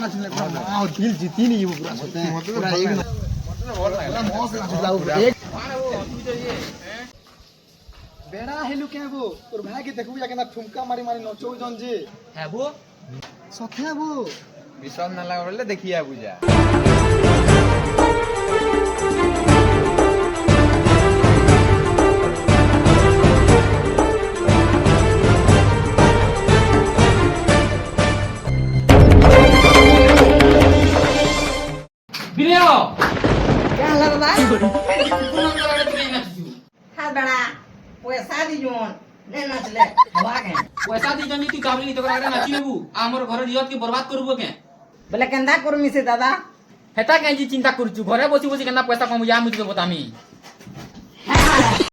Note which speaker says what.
Speaker 1: নাচিলে মাও দিল জিতি নি পুরা সতে পুরা এক না মতে ভাল লাগলা মস্ত নাচিলা এক বেড়া হেলু কেগো তোর ভাই কে দেখবি কেনা ঠুমকা মারি মারি নচৌ জন যে
Speaker 2: হ্যাঁ বো
Speaker 1: সথে বু
Speaker 3: বিশ্বাস না লাগা বলে দেখিয়া বুঝা
Speaker 2: বিরিয়া
Speaker 4: क्या लग रहा है
Speaker 2: পুরো করে তুই নাচিছু
Speaker 4: हाथ बड़ा पैसा दी जोन नहीं नाच ले हवा के
Speaker 2: পয়সা দি জনি তুই কাবলি তো করে নাচি নেবু আমার ঘর ইজ্জত কে বরবাদ করব কে
Speaker 4: बोले केंदा करमी से दादा
Speaker 2: হেতা কেন চিন্তা করছু ঘরে বসি বসি কেন পয়সা কম যা আমি তো বতামি